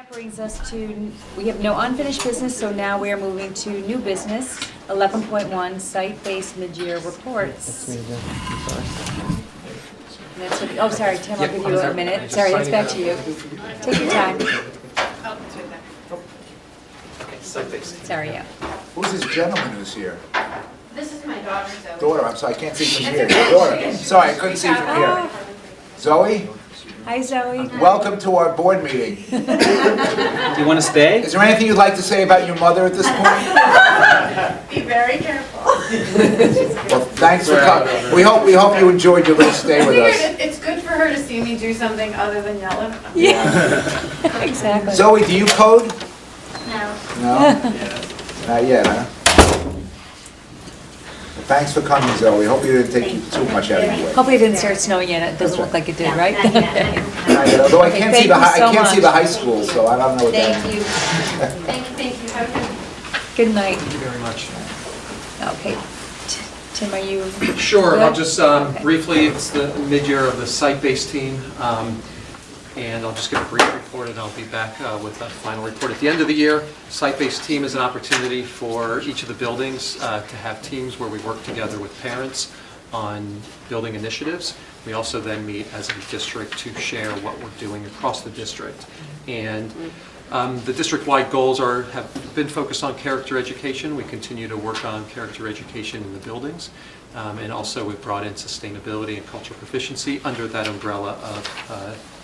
That brings us to, we have no unfinished business, so now we are moving to new business, 11.1, site-based mid-year reports. And that's what- Oh, sorry, Tim, I'll give you a minute. Sorry, that's back to you. Take your time. Sorry, yeah. Who's this gentleman who's here? This is my daughter, Zoe. Daughter, I'm sorry, I can't see from here. Daughter, sorry, I couldn't see from here. Zoe, Hi, Zoe. welcome to our board meeting. Do you want to stay? Is there anything you'd like to say about your mother at this point? Be very careful. Well, thanks for coming. We hope you enjoyed your little stay with us. It's good for her to see me do something other than yell at them. Yeah, exactly. Zoe, do you code? No. No? Not yet, huh? Thanks for coming, Zoe. Hope you didn't take too much out of your way. Hopefully it didn't start snowing yet. It doesn't look like it did, right? Although I Okay, can't thank see the you high, so I can't see much. the high school, so I don't know what that Thank means. you. Thank you. Have a Good night. Thank you very much. Okay. Tim, are you? Sure, good? I'll just Okay. briefly, it's the mid-year of the site-based team, and I'll just give a brief report and I'll be back with a final report at the end of the year. Site-based team is an opportunity for each of the buildings to have teams where we work together with parents on building initiatives. We also then meet as a district to share what we're doing across the district. And the district-wide goals have been focused on character education. We continue to work on character education in the buildings. And also we've brought in sustainability and cultural proficiency under that umbrella of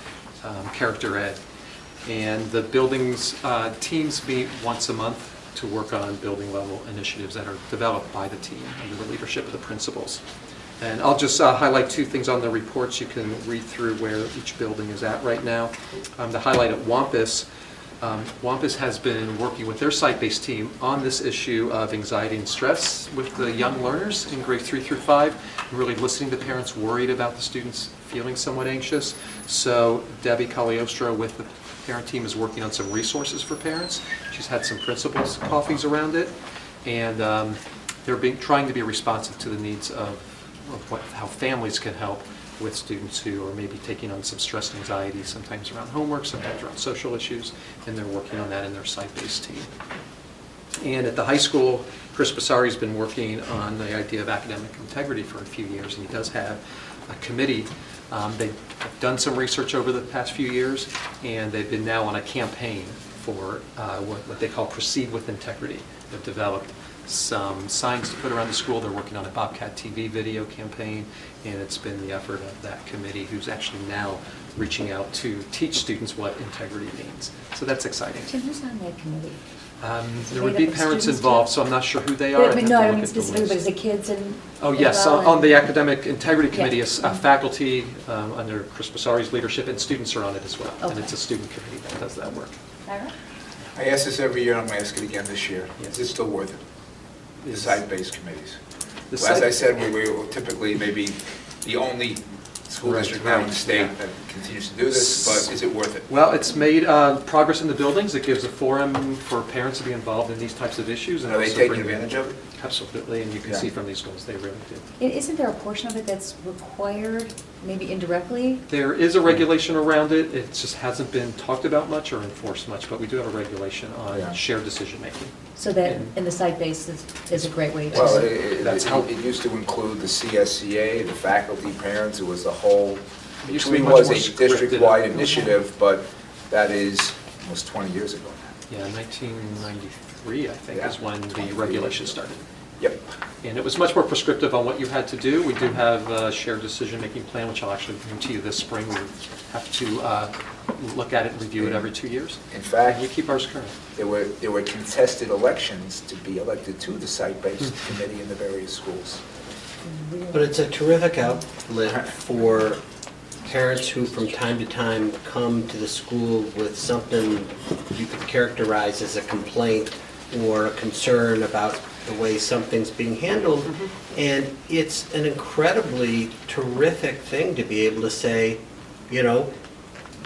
character ed. And the buildings teams meet once a month to work on building level initiatives that are developed by the team under the leadership of the principals. And I'll just highlight two things on the reports. You can read through where each building is at right now. The highlight at Wampus. Wampus has been working with their site-based team on this issue of anxiety and stress with the young learners in grade 3 through 5, and really listening to parents worried about the students feeling somewhat anxious. So Debbie Cagliostro with the parent team is working on some resources for parents. She's had some principals' coffees around it, and they're trying to be responsive to the needs of how families can help with students who are maybe taking on some stress and anxiety, sometimes around homework, sometimes around social issues, and they're working on that in their site-based team. And at the high school, Chris Basari's been working on the idea of academic integrity for a few years, and he does have a committee. They've done some research over the past few years, and they've been now on a campaign for what they call Proceed with Integrity. They've developed some signs to put around the school. They're working on a Bobcat TV video campaign, and it's been the effort of that committee who's actually now reaching out to teach students what integrity means. So that's exciting. Tim, who's on that committee? There would be made up of parents students involved, too? so I'm not sure who they are. I'd have to No, I look don't mean at the specifically, but list. is it kids and? Oh, yes, as well, on the and- Academic Integrity Committee, Yeah. is faculty under Chris Basari's leadership, and students are on it as well. And Okay. it's a student committee that does that work. All right. I ask this every year, I'm gonna ask it again this year. Is it still worth it? The Is- site-based committees? The Well, as I site- said, we were typically maybe the only school Right, district now in the right, state yeah. that continues to do this, but is it worth it? Well, it's made progress in the buildings. It gives a forum for parents to be involved in these types of issues. And Are they also taking bring- advantage of it? Absolutely, and you can Yeah. see from these goals, they really do. And isn't there a portion of it that's required, maybe indirectly? There is a regulation around it. It just hasn't been talked about much or enforced much, but we do have a regulation Yeah. on shared decision-making. So that, And- in the site base is a great way to. Well, That's how- it used to include the CSCA, the faculty, parents, it was the whole, It used it to be truly much was more a scripted. district-wide initiative, but that is almost 20 years ago now. Yeah, 1993, I think, Yeah. is when the regulation started. Yep. And it was much more prescriptive on what you had to do. We do have a shared decision-making plan, which I'll actually bring to you this spring. We have to look at it and review it every 2 years. In And fact, we keep ours current. there were contested elections to be elected to the site-based committee in the various schools. But it's a terrific outlet for parents who from time to time come to the school with something you could characterize as a complaint or a concern about the way something's being handled. And it's an incredibly terrific thing to be able to say, you know,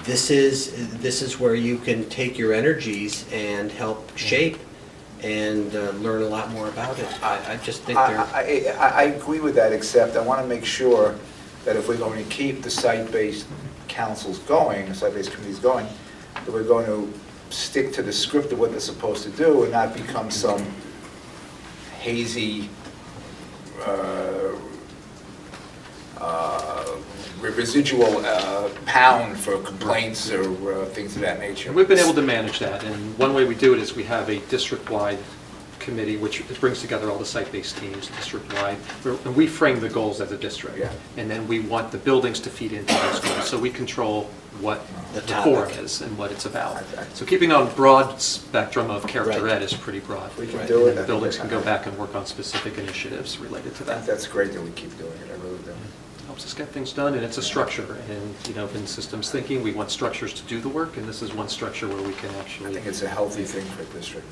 this is where you can take your energies and help shape and learn a lot more about it. I just think they're... I agree with that, except I want to make sure that if we're going to keep the site-based councils going, the site-based committees going, that we're going to stick to the script of what they're supposed to do and not become some hazy residual pound for complaints or things of that nature. And we've been able to manage that, and one way we do it is we have a district-wide committee, which brings together all the site-based teams district-wide, and we frame the goals as a district. Yeah. And then we want the buildings to feed into those goals, so we control what The the core topic. is and what it's about. Okay. So keeping on broad spectrum of character Right. ed is pretty broad. We can Right. do it. And then buildings can go back and work on specific initiatives related to I think that. that's great that we keep doing it, I really do. Helps us get things done, and it's a structure, and, you know, in systems thinking, we want structures to do the work, and this is one structure where we can I actually. think it's a healthy thing for a district.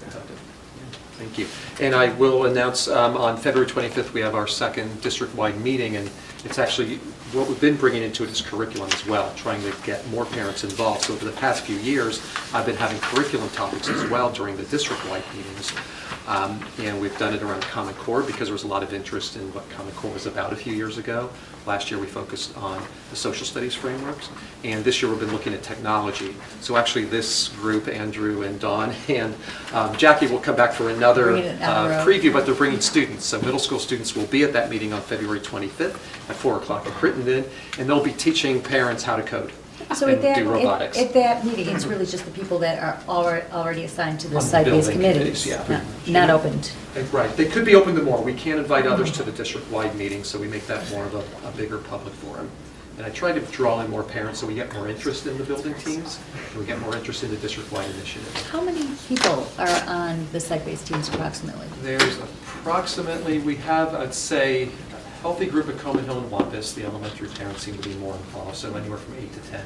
Thank you. And I will announce on February 25th, we have our second district-wide meeting, and it's actually, what we've been bringing into it is curriculum as well, trying to get more parents involved. So over the past few years, I've been having curriculum topics as well during the district-wide meetings. And we've done it around Common Core because there was a lot of interest in what Common Core was about a few years ago. Last year, we focused on the social studies frameworks, and this year we've been looking at technology. So actually, this group, Andrew and Dawn and Jackie, will come back for another Bringing it down the road. preview, but they're bringing students. So middle school students will be at that meeting on February 25th at 4 o'clock at Crittenden, and they'll be teaching parents how to code So at and that, do robotics. at that meeting, it's really just the people that are already assigned to the On the site-based building committees? committees, yeah. Not opened? Right, they could be open to more. We can't invite others to the district-wide meeting, so we make that more of a bigger public forum. And I try to draw in more parents so we get more interest in the building teams, and we get more interest in the district-wide initiatives. How many people are on the site-based teams approximately? There's approximately, we have, I'd say, a healthy group at Coleman Hill and Wampus. The elementary parents seem to be more involved, so anywhere from 8 to 10.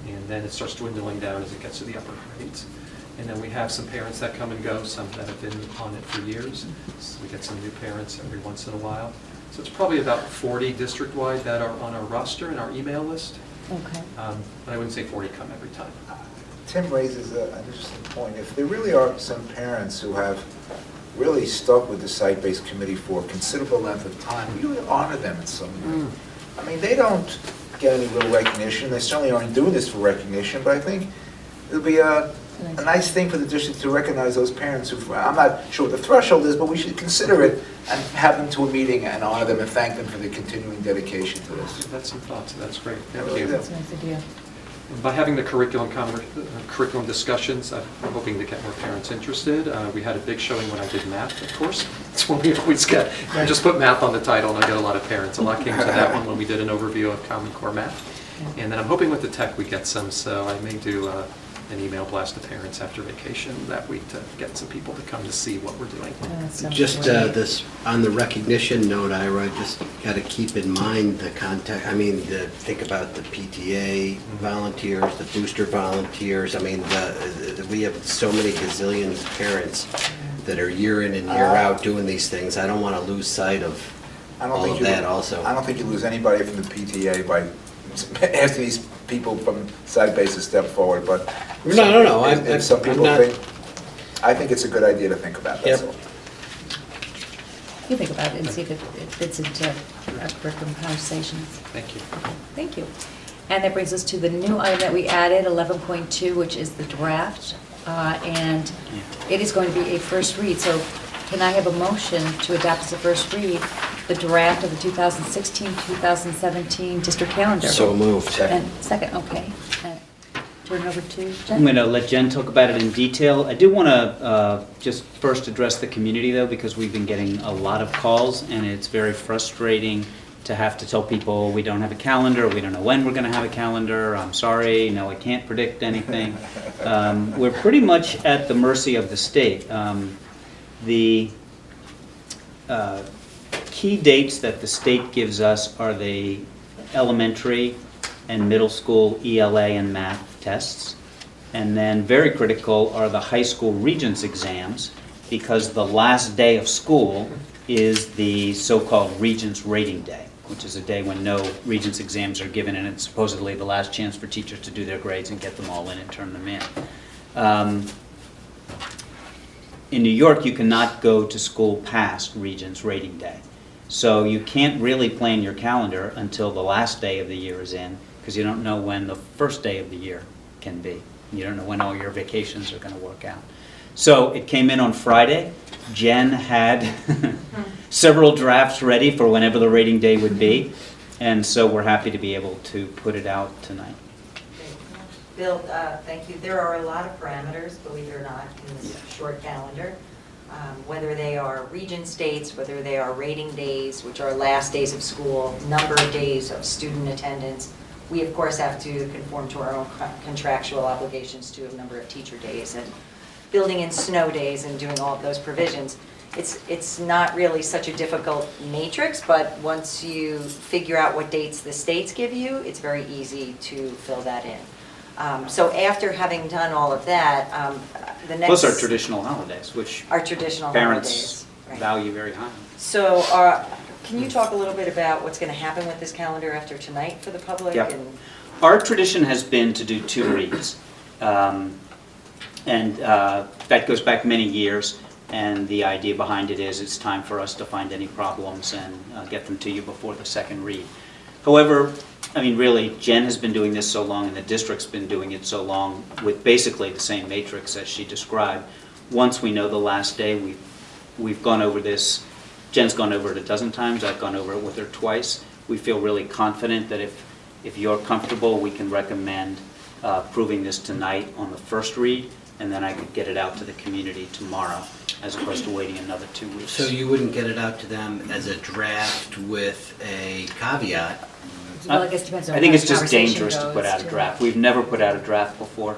And then it starts dwindling down as it gets to the upper grades. And then we have some parents that come and go, some that have been on it for years. So we get some new parents every once in a while. So it's probably about 40 district-wide that are on our roster and our email list. Okay. But I wouldn't say 40 come every time. Tim raises an interesting point. If there really are some parents who have really stuck with the site-based committee for a considerable length of time, we really honor them in some way. I mean, they don't get any real recognition. They certainly aren't doing this for recognition, but I think it'll be a nice thing for the district to recognize those parents who, I'm not sure what the threshold is, but we should consider it and have them to a meeting and honor them and thank them for their continuing dedication to this. That's some thoughts, that's great. Yeah, Thank really you. do. That's a nice idea. And by having the curriculum discussions, I'm hoping to get more parents interested. We had a big showing when I did math, of course. That's what we always get. I just put math on the title and I get a lot of parents. A lot came to that one when we did an overview of Common Core math. And then I'm hoping with the tech we get some, so I may do an email blast to parents after vacation that week to get some people to come to see what we're doing. That sounds Just great. this, on the recognition note, Ira, just got to keep in mind the context, I mean, think about the PTA volunteers, the booster volunteers, I mean, we have so many gazillions of parents that are year in and year out doing these things. I don't want to lose sight of all of that also. I don't think you lose anybody from the PTA by asking these people from site-based to step forward, but. No, If some I'm people not. think, I think it's a good idea to think about, that's Yep. all. You think about it and see if it fits into our curriculum conversations. Thank you. Thank you. And that brings us to the new item that we added, 11.2, which is the draft. And it is going to be a first read. So can I have a motion to adopt as a first read the draft of the 2016-2017 district calendar? So moved. And second, okay. Turn it over to Jen. I'm going to let Jen talk about it in detail. I do want to just first address the community, though, because we've been getting a lot of calls, and it's very frustrating to have to tell people we don't have a calendar, we don't know when we're going to have a calendar, I'm sorry, no, I can't predict anything. We're pretty much at the mercy of the state. The key dates that the state gives us are the elementary and middle school ELA and math tests. And then very critical are the high school Regents exams, because the last day of school is the so-called Regents Rating Day, which is a day when no Regents exams are given, and it's supposedly the last chance for teachers to do their grades and get them all in and turn them in. In New York, you cannot go to school past Regents Rating Day. So you can't really plan your calendar until the last day of the year is in, because you don't know when the first day of the year can be. You don't know when all your vacations are going to work out. So it came in on Friday. Jen had several drafts ready for whenever the rating day would be, and so we're happy to be able to put it out tonight. Bill, thank you. There are a lot of parameters, believe it or not, in this short calendar. Whether they are region states, whether they are rating days, which are last days of school, number of days of student attendance. We, of course, have to conform to our own contractual obligations to a number of teacher days and building in snow days and doing all of those provisions. It's not really such a difficult matrix, but once you figure out what dates the states give you, it's very easy to fill that in. So after having done all of that, the next... Plus our traditional holidays, which Our traditional parents holidays. Right. value very highly. So can you talk a little bit about what's going to happen with this calendar after tonight for the public? Yep. And Our tradition has been to do 2 reads. That goes back many years, and the idea behind it is it's time for us to find any problems and get them to you before the second read. However, I mean, really, Jen has been doing this so long, and the district's been doing it so long with basically the same matrix as she described. Once we know the last day, we've gone over this. Jen's gone over it a dozen times. I've gone over it with her twice. We feel really confident that if you're comfortable, we can recommend approving this tonight on the first read, and then I could get it out to the community tomorrow, as opposed to waiting another 2 weeks. So you wouldn't get it out to them as a draft with a caveat? Well, I guess it depends on I think how it's the just conversation dangerous to put goes, out a too. draft. We've never put out a draft before.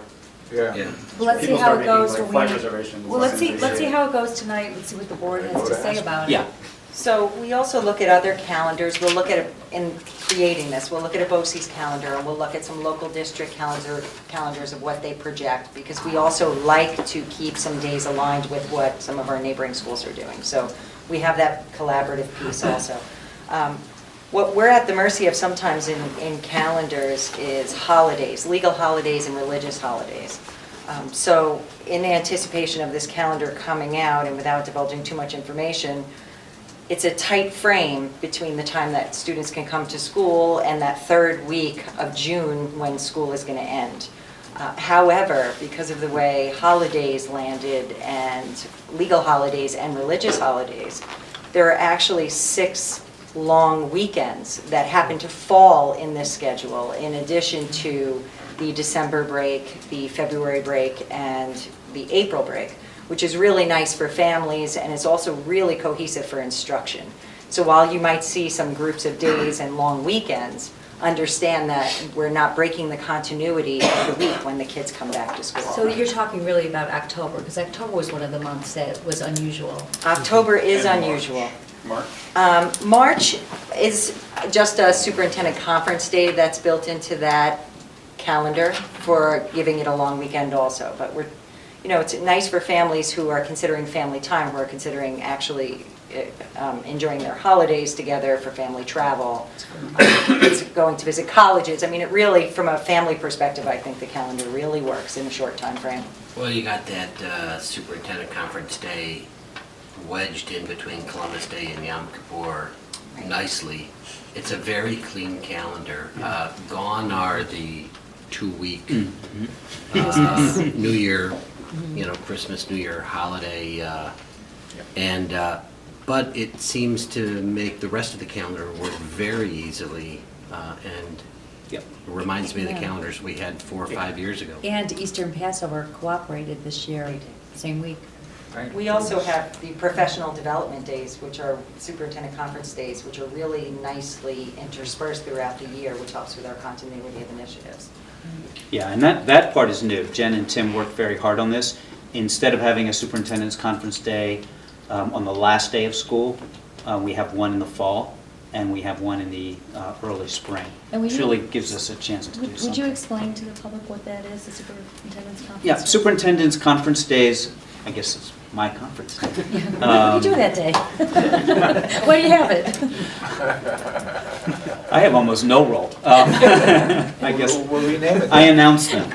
Yeah. Yeah. Well, let's see People how start it goes making, when like, we... flight reservations Well, let's and see things. how it goes tonight, let's see what the board has to say about it. Yeah. so we also look at other calendars. We'll look at, in creating this, we'll look at a BOCES calendar, and we'll look at some local district calendars of what they project, because we also like to keep some days aligned with what some of our neighboring schools are doing. So we have that collaborative piece also. What we're at the mercy of sometimes in calendars is holidays, legal holidays and religious holidays. So in anticipation of this calendar coming out, and without divulging too much information, it's a tight frame between the time that students can come to school and that third week of June when school is going to end. However, because of the way holidays landed, and legal holidays and religious holidays, there are actually 6 long weekends that happen to fall in this schedule, in addition to the December break, the February break, and the April break, which is really nice for families, and it's also really cohesive for instruction. So while you might see some groups of days and long weekends, understand that we're not breaking the continuity of the week when the kids come back to school. So you're talking really about October, because October was one of the months that was unusual. October is And March. unusual. March? March is just a superintendent conference day that's built into that calendar for giving it a long weekend also. But we're, it's nice for families who are considering family time, who are considering actually enjoying their holidays together for family travel. It's going to visit colleges. I mean, it really, from a family perspective, I think the calendar really works in a short time frame. Well, you got that superintendent conference day wedged in between Columbus Day and Yom Kippur nicely. It's a very clean calendar. Gone are the 2-week New Year, Christmas, New Year holiday, but it seems to make the rest of the calendar work very easily, and Yep. it reminds me of the calendars we had 4 or 5 years ago. And Easter and Passover cooperated this year, same week. We also have the professional development days, which are superintendent conference days, which are really nicely interspersed throughout the year, which helps with our continuity of initiatives. Yeah, and that part is new. Jen and Tim worked very hard on this. Instead of having a superintendent's conference day on the last day of school, we have one in the fall, and we have one in the early spring. And Which really gives us a chance to do something. Would you explain to the public what that is, the superintendent's conference? Yeah, superintendent's conference days, I guess it's my conference. What do you do that day? Where do you have it? I have almost no role. I guess We'll rename it. I announce them.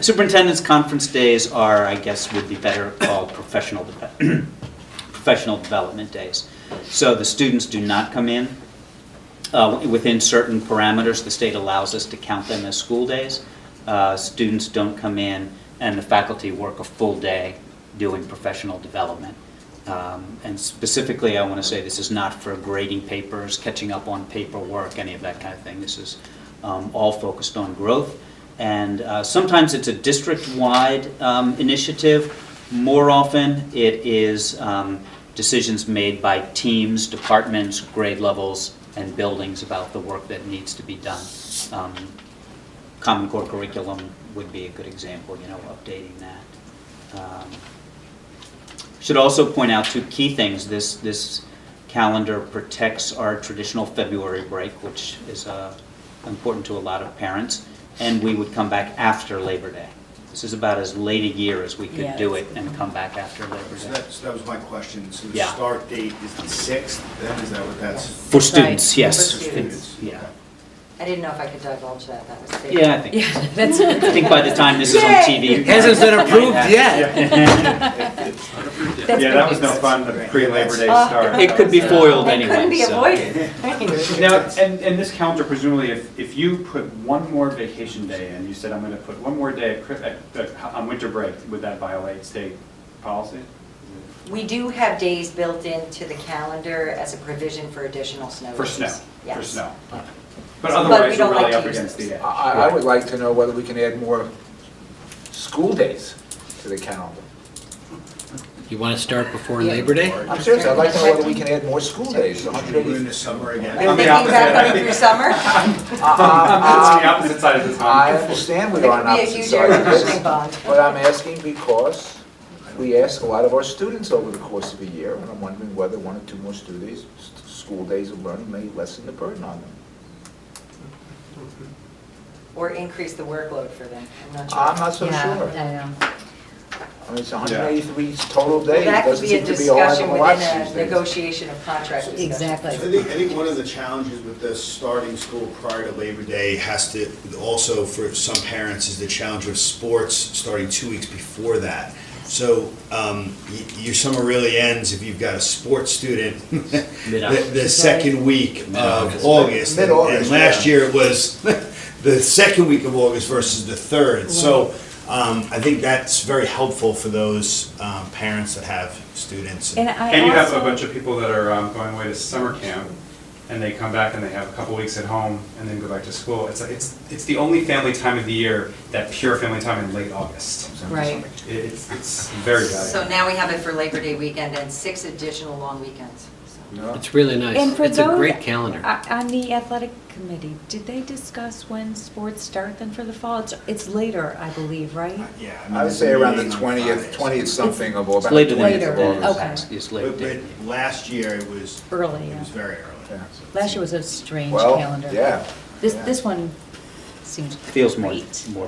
Superintendent's conference days are, I guess, would be better called professional development days. So the students do not come in. Within certain parameters, the state allows us to count them as school days. students don't come in, and the faculty work a full day doing professional development. And specifically, I want to say this is not for grading papers, catching up on paperwork, any of that kind of thing. This is all focused on growth. And sometimes it's a district-wide initiative. More often, it is decisions made by teams, departments, grade levels, and buildings about the work that needs to be done. Common Core curriculum would be a good example, updating that. Should also point out two key things. This calendar protects our traditional February break, which is important to a lot of parents, and we would come back after Labor Day. This is about as late a year as we could do it and come back after Labor So Day. that was my question. So the Yeah. start date is the 6th, then, is that what that's? For students, Right, yes. for students. Yeah. I didn't know if I could divulge that, that was big. Yeah, I think. Yeah, that's. I think by the time this is on TV. It hasn't been approved yet. That's Yeah, that was good no news. fun, the pre-Labor Day Oh. start. It could be foiled It anyway. couldn't be so. avoided. Now, and this calendar, presumably, if you put one more vacation day in, you said, I'm going to put one more day on winter break, would that violate state policy? We do have days built into the calendar as a provision for additional snow days. For snow, Yes. for snow. Yeah. But But otherwise, we you're don't really like to up use against those. the edge. I would like to know whether we can add more school days to the calendar. You want to start before Yeah. Labor Day? I'm serious, I'd like to know whether we can add more school days, We're in 180. the summer again. They're On the thinking opposite about end. coming through summer? It's on the opposite side of the I time. understand we There are on could be a opposite huge sides air of this, conditioning bond. but I'm asking because we ask a lot of our students over the course of a year, and I'm wondering whether one or two more school days of learning may lessen the burden on them. Or increase the workload for them, I'm not sure. I'm not so Yeah, sure. I know. I mean, it's 183 total Well, days, that could doesn't be a seem to be a lot discussion of a lot within these a days. negotiation of contract discussion. Exactly. I think one of the challenges with the starting school prior to Labor Day has to, also for some parents, is the challenge of sports starting 2 weeks before that. So your summer really ends if you've got a sports student the second week of August. Mid-August, And last yeah. year it was the second week of August versus the third. So I think that's very helpful for those parents that have students. And I And you have a also- bunch of people that are going away to summer camp, and they come back and they have a couple weeks at home and then go back to school. It's the only family time of the year, that pure family time in late August. Right. It's very So valuable. now we have it for Labor Day weekend and 6 additional long weekends. So- No? It's really nice. And for It's a those- great calendar. On the athletic committee, did they discuss when sports start then for the fall? It's later, I believe, right? Yeah, I would say around the 20th something of August. It's later than Later, August. okay. It's later. But last year it was Early, It yeah. was very early. Yeah. Last year was a strange Well, calendar. yeah. This, yeah. this one seems Feels more great.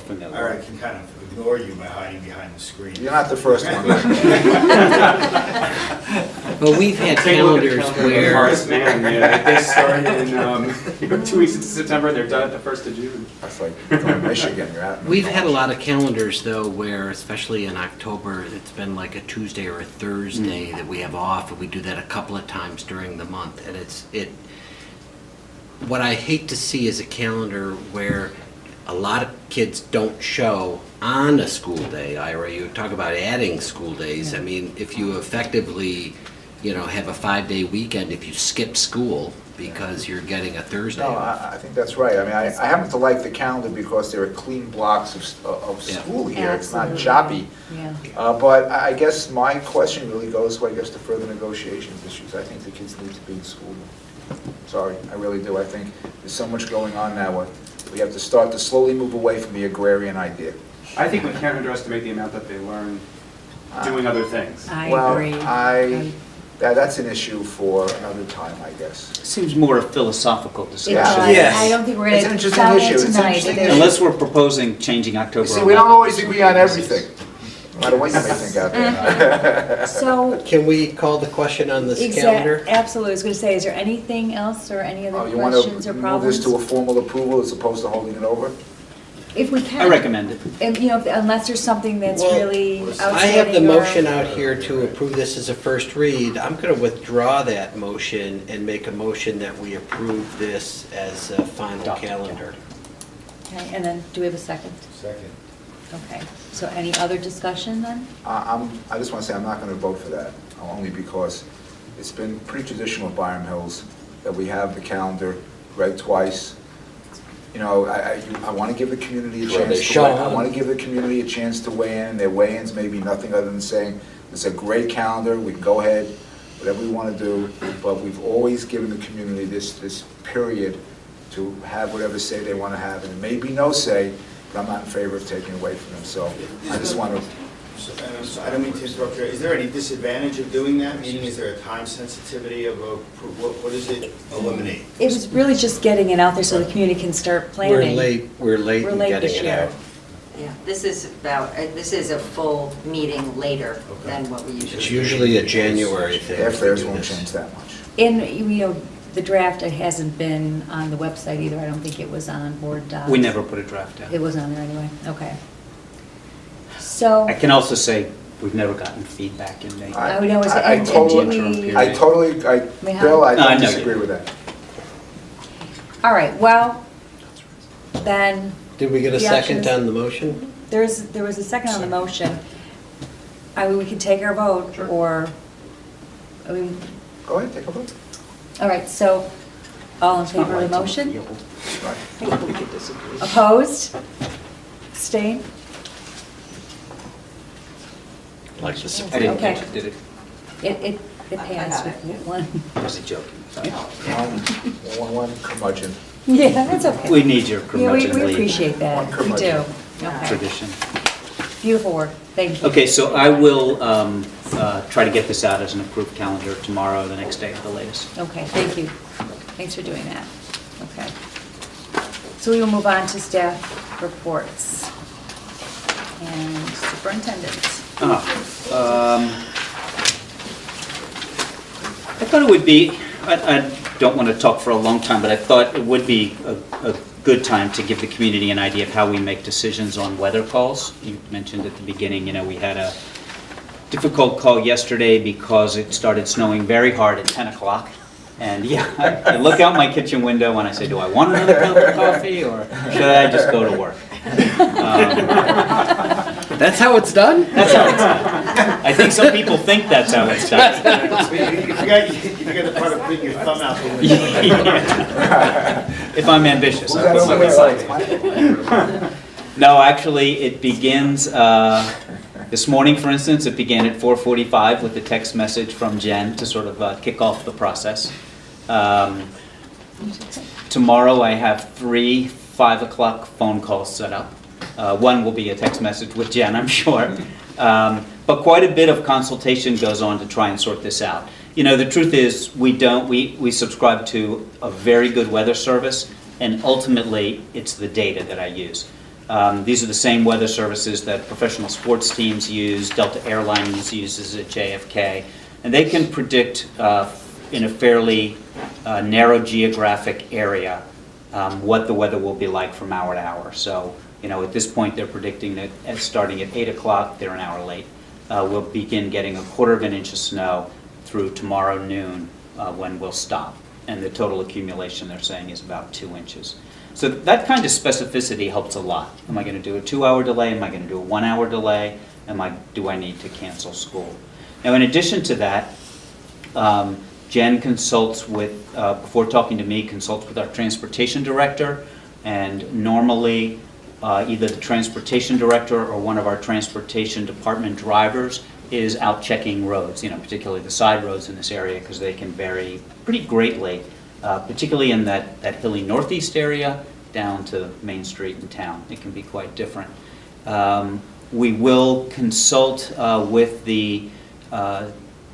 familiar. Or I can kind of ignore you by hiding behind the screen. You're not the first one. But we've had Take a look at the calendars calendar of where, Horace Mann, they started in 2 weeks into September, they're done at the 1st of June. That's like going to Michigan, you're out. we've had a lot of calendars though where, especially in October, it's been like a Tuesday or a Thursday that we have off, and we do that a couple of times during the month. And what I hate to see is a calendar where a lot of kids don't show on a school day. Ira, you talk about adding school days. I mean, if you effectively, have a 5-day weekend, if you skip school because you're getting a Thursday No, off. I think that's right. I mean, I happen to like the calendar because there are clean blocks of Yeah. school here. It's not Absolutely. choppy. Yeah. But I guess my question really goes, I guess, to further negotiations issues. I think the kids need to be in school. Sorry, I really do. I think there's so much going on now. We have to start to slowly move away from the agrarian idea. I think we can't underestimate the amount that they learn doing other things. I Well, agree. that's an issue for another time, I guess. Seems more a philosophical It discussion. does. Yes. I don't think we're It's an going to interesting solve issue. it It's an tonight. interesting It is- issue. Unless we're proposing changing October. You see, we don't 11th. always agree on everything, no matter what you may think out there. So, Can we call the question on this calendar? absolutely, I was going to say, is there anything else or any other Oh, you want questions to or move problems? this to a formal approval as opposed to holding it over? If we can. I recommend it. And, unless there's something that's Well, really outstanding. I have the or- motion out here to approve this as a first read. I'm going to withdraw that motion and make a motion that we approve this as a final calendar. Okay, and then, do we have a second? Second. Okay, so any other discussion then? I just want to say I'm not going to vote for that, only because it's been pretty traditional at Byram Hills that we have the calendar read twice. You know, I want to give the community a Well, they chance to show weigh, I them. want to give the community a chance to weigh in. Their weigh-ins may be nothing other than saying, it's a great calendar, we can go ahead, whatever we want to do, but we've always given the community this period to have whatever say they want to have, and it may be no say, but I'm not in favor of taking away from them, so I just want to. And I'm sorry, I don't mean to interrupt you. Is there any disadvantage of doing that? Meaning, is there a time sensitivity of what does it eliminate? It was really just getting it out there so the community can start planning. We're late We're in late getting this it year. out. Yeah, this is a full meeting later than what we usually do. It's usually a January thing. Airfares to do won't this. change that much. And, you know, the draft hasn't been on the website either. I don't think it was on board docs. We never put a draft out. It was on there anyway, okay. So, I can also say, we've never gotten feedback in May. I would always, I and totally- did we? I totally, Bill, I No, I don't know disagree you. with that. All right, well, then, Did we get a The second options- on the motion? there was a second on the motion. I mean, we could take our vote, or, I mean, Go ahead, take a vote. all right, so, all in It's not favor of right the to motion? field. Right. We could disagree. Opposed? Abstain? Like this. I didn't Okay. catch it, did it? It passed with one. I was joking. Sorry. One curmudgeon. Yeah, that's okay. We need your Yeah, we curmudgeonly appreciate that, One we do. curmudgeon. Okay, tradition. beautiful work, thank you. Okay, so I will try to get this out as an approved calendar tomorrow, the next day at the latest. Okay, thank you. Thanks for doing that. Okay. So we will move on to staff reports and superintendents. I thought it would be, I don't want to talk for a long time, but I thought it would be a good time to give the community an idea of how we make decisions on weather calls. You mentioned at the beginning, you know, we had a difficult call yesterday because it started snowing very hard at 10 o'clock. And yeah, I look out my kitchen window and I say, do I want another cup of coffee or should I just go to work? That's how it's done? That's how it's done. I think some people think that's how it's done. You forgot the part of putting your thumb out the window. If I'm ambitious. Who's I'll that put over something there? like Mike? No, actually, it begins, this morning, for instance, it began at 4:45 with a text message from Jen to sort of kick off the process. Tomorrow, I have 3 5 o'clock phone calls set up. One will be a text message with Jen, I'm sure. But quite a bit of consultation goes on to try and sort this out. You know, the truth is, we subscribe to a very good weather service, and ultimately, it's the data that I use. These are the same weather services that professional sports teams use, Delta Airlines uses at JFK, and they can predict in a fairly narrow geographic area what the weather will be like from hour to hour. So, you know, at this point, they're predicting that starting at 8 o'clock, they're an hour late. We'll begin getting 1/4 of an inch of snow through tomorrow noon when we'll stop. And the total accumulation, they're saying, is about 2 inches. So that kind of specificity helps a lot. Am I going to do a 2-hour delay? Am I going to do a 1-hour delay? Do I need to cancel school? Now, in addition to that, Jen consults with, before talking to me, consults with our transportation director. And normally, either the transportation director or one of our transportation department drivers is out checking roads, you know, particularly the side roads in this area, because they can vary pretty greatly, particularly in that hilly northeast area down to Main Street in town. It can be quite different. We will consult with the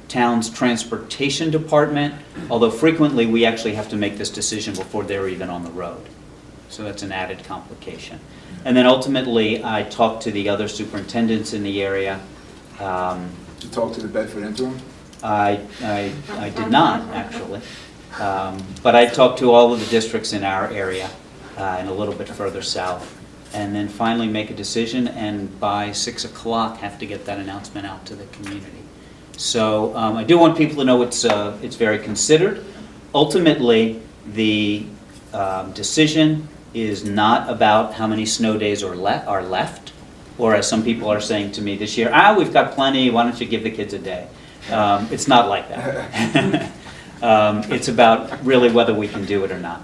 town's transportation department, although frequently we actually have to make this decision before they're even on the road. So that's an added complication. And then ultimately, I talked to the other superintendents in the area. To talk to the Bedford interim? I did not, actually. But I talked to all of the districts in our area and a little bit further south. And then finally make a decision, and by 6 o'clock have to get that announcement out to the community. So I do want people to know it's very considered. Ultimately, the decision is not about how many snow days are left, or as some people are saying to me this year, we've got plenty, why don't you give the kids a day? It's not like that. It's about really whether we can do it or not.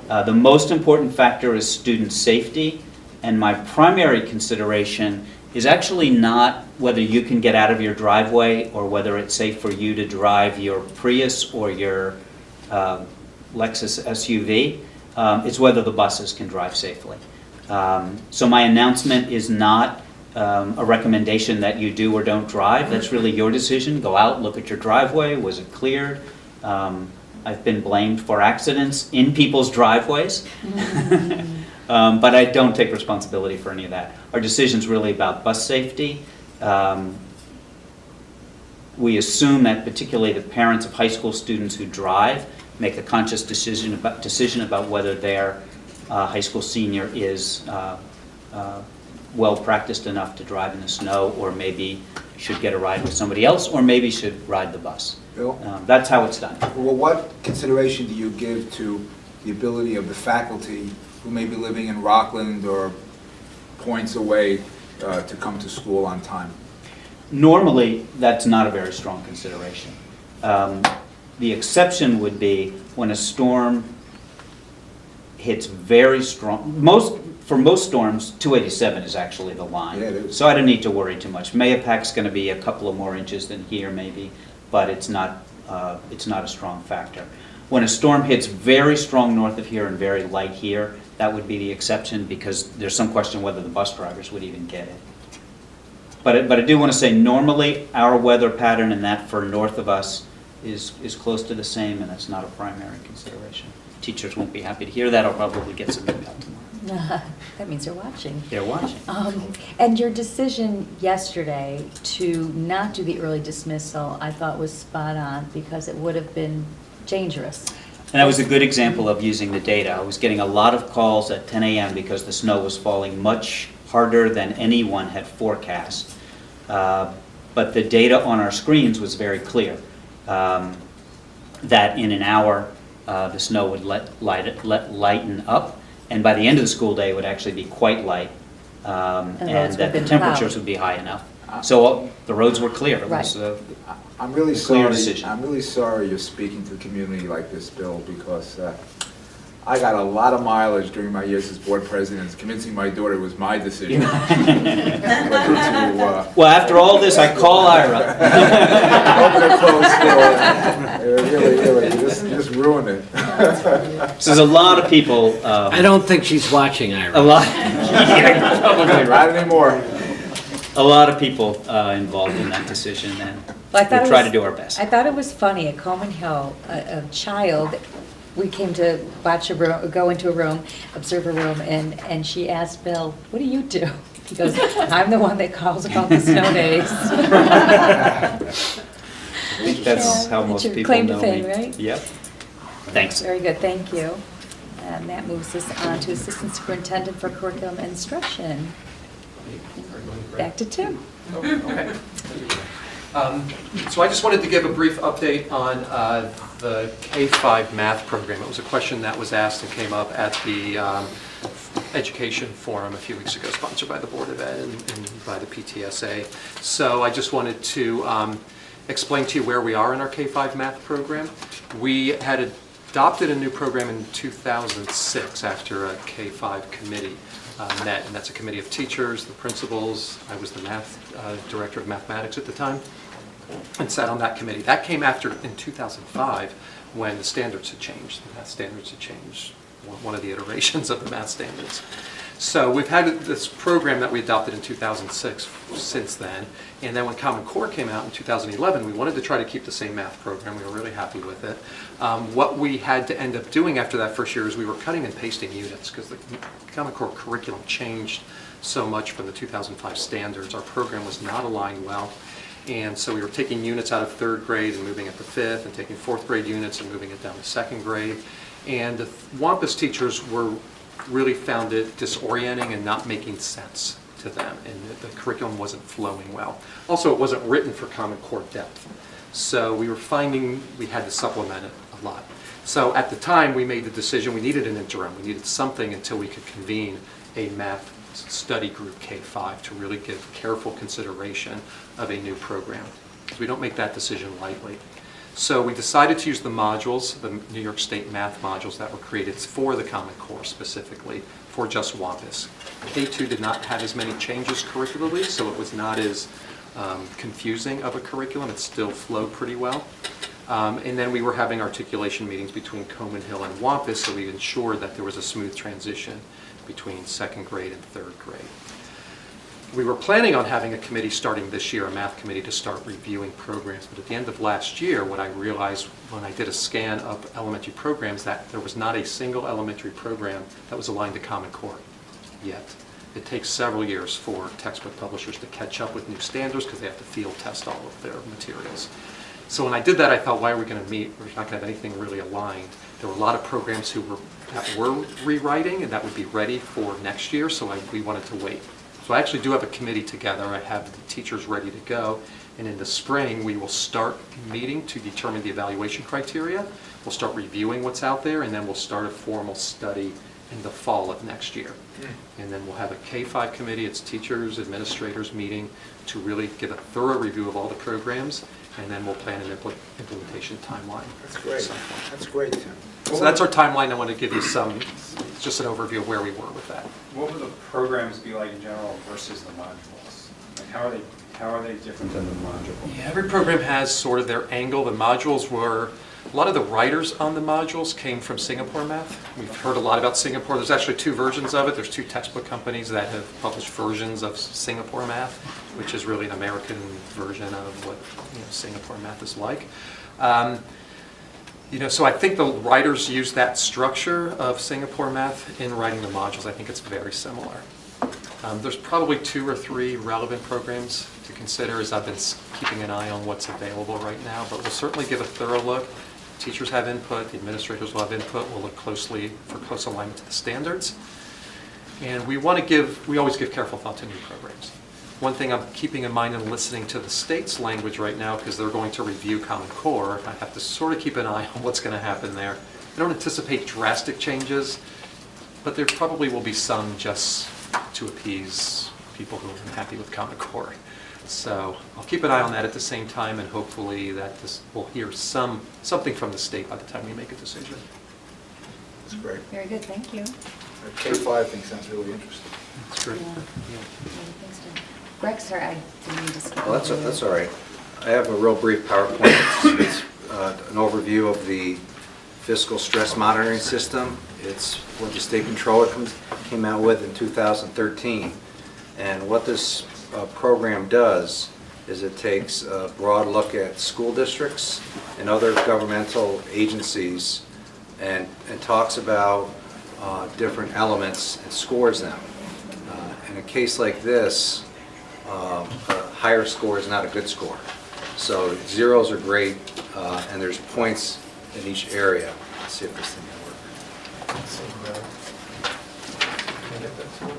The most important factor is student safety, and my primary consideration is actually not whether you can get out of your driveway or whether it's safe for you to drive your Prius or your Lexus SUV. It's whether the buses can drive safely. So my announcement is not a recommendation that you do or don't drive. That's really your decision. Go out, look at your driveway. Was it cleared? I've been blamed for accidents in people's driveways. But I don't take responsibility for any of that. Our decision's really about bus safety. We assume that particularly the parents of high school students who drive make a conscious decision about whether their high school senior is well practiced enough to drive in the snow, or maybe should get a ride with somebody else, or maybe should ride the bus. Bill? That's how it's done. Well, what consideration do you give to the ability of the faculty who may be living in Rockland or points away to come to school on time? Normally, that's not a very strong consideration. The exception would be when a storm hits very strong. For most storms, 287 is actually the line. Yeah, it is. So I don't need to worry too much. Mayapac's going to be a couple of more inches than here maybe, but it's not a strong factor. When a storm hits very strong north of here and very light here, that would be the exception, because there's some question whether the bus drivers would even get it. But I do want to say, normally our weather pattern and that for north of us is close to the same, and that's not a primary consideration. Teachers won't be happy to hear that. I'll probably get some email tomorrow. That means they're watching. They're watching. And your decision yesterday to not do the early dismissal, I thought was spot on, because it would have been dangerous. And that was a good example of using the data. I was getting a lot of calls at 10 a.m. because the snow was falling much harder than anyone had forecast. But the data on our screens was very clear, that in an hour the snow would lighten up, and by the end of the school day it would actually be quite light, and that the temperatures would be high enough. So the roads were clear. It was, I'm really a clear sorry. decision. I'm really sorry you're speaking to the community like this, Bill, because I got a lot of mileage during my years as board president, convincing my daughter it was my decision. Well, after all this, I call Ira. Open and close door. Really, you just ruined it. So there's a lot of people. I don't think she's watching, Ira. A lot. Yeah, probably Not right. anymore. A lot of people involved in that decision, and Well, I thought we'll it try was- to do our best. I thought it was funny, at Coleman Hill, a child, we came to watch a room, go into a room, observe a room, and she asked Bill, "What do you do?" He goes, "I'm the one that calls about the snow days." I think that's how That's most your people claim to know fame, me. right? Yep. Thanks. Very good, thank you. And that moves us on to Assistant Superintendent for Curriculum and Instruction. Back to Tim. Okay. So I just wanted to give a brief update on the K-5 math program. It was a question that was asked and came up at the Education Forum a few weeks ago, sponsored by the Board of Ed and by the PTSA. So I just wanted to explain to you where we are in our K-5 math program. We had adopted a new program in 2006 after a K-5 committee met, and that's a committee of teachers, the principals. I was the math director of mathematics at the time, and sat on that committee. That came after, in 2005, when the standards had changed. The math standards had changed, one of the iterations of the math standards. So we've had this program that we adopted in 2006 since then, and then when Common Core came out in 2011, we wanted to try to keep the same math program. We were really happy with it. What we had to end up doing after that first year is we were cutting and pasting units, because the Common Core curriculum changed so much from the 2005 standards. Our program was not aligned well. And so we were taking units out of third grade and moving it to fifth, and taking fourth grade units and moving it down to second grade. And the Wampus teachers really found it disorienting and not making sense to them, and the curriculum wasn't flowing well. Also, it wasn't written for Common Core depth. So we were finding we had to supplement it a lot. So at the time, we made the decision, we needed an interim. We needed something until we could convene a math study group K-5 to really give careful consideration of a new program. We don't make that decision lightly. So we decided to use the modules, the New York State math modules that were created for the Common Core specifically, for just WAMPUS. K2 did not have as many changes curricularly, so it was not as confusing of a curriculum. It still flowed pretty well. And then we were having articulation meetings between Coman Hill and WAMPUS, so we ensured that there was a smooth transition between second grade and third grade. We were planning on having a committee starting this year, a math committee, to start reviewing programs, but at the end of last year, what I realized when I did a scan of elementary programs, that there was not a single elementary program that was aligned to Common Core yet. It takes several years for textbook publishers to catch up with new standards because they have to field test all of their materials. So when I did that, I thought, why are we going to meet? We're not going to have anything really aligned. There were a lot of programs that were rewriting and that would be ready for next year, so we wanted to wait. So I actually do have a committee together. I have the teachers ready to go. And in the spring, we will start meeting to determine the evaluation criteria. We'll start reviewing what's out there, and then we'll start a formal study in the fall of next year. And then we'll have a K-5 committee. It's teachers, administrators meeting to really give a thorough review of all the programs, and then we'll plan an implementation timeline. That's great. That's great, Tim. So that's our timeline. I want to give you just an overview of where we were with that. What would the programs be like in general versus the modules? Like how are they different than the module? Yeah, every program has sort of their angle. The modules were, a lot of the writers on the modules came from Singapore math. We've heard a lot about Singapore. There's actually two versions of it. There's two textbook companies that have published versions of Singapore math, which is really an American version of what Singapore math is like. So I think the writers use that structure of Singapore math in writing the modules. I think it's very similar. There's probably 2 or 3 relevant programs to consider as I've been keeping an eye on what's available right now, but we'll certainly give a thorough look. Teachers have input, the administrators will have input. We'll look closely for close alignment to the standards. And we always give careful thought to new programs. One thing I'm keeping in mind and listening to the state's language right now, because they're going to review Common Core, I have to sort of keep an eye on what's going to happen there. I don't anticipate drastic changes, but there probably will be some just to appease people who are unhappy with Common Core. So I'll keep an eye on that at the same time, and hopefully that we'll hear something from the state by the time we make a decision. That's great. Very good, thank you. K-5 thing sounds really interesting. That's great. Yeah. Thanks, Tim. Greg, sorry, I didn't mean to skip Well, that's over you. that's all right. I have a real brief PowerPoint. It's an overview of the fiscal stress monitoring system. It's what the state controller came out with in 2013. And what this program does is it takes a broad look at school districts and other governmental agencies and talks about different elements and scores them. In a case like this, a higher score is not a good score. So zeros are great, and there's points in each area. Let's see if this thing will work. Can I get that to work?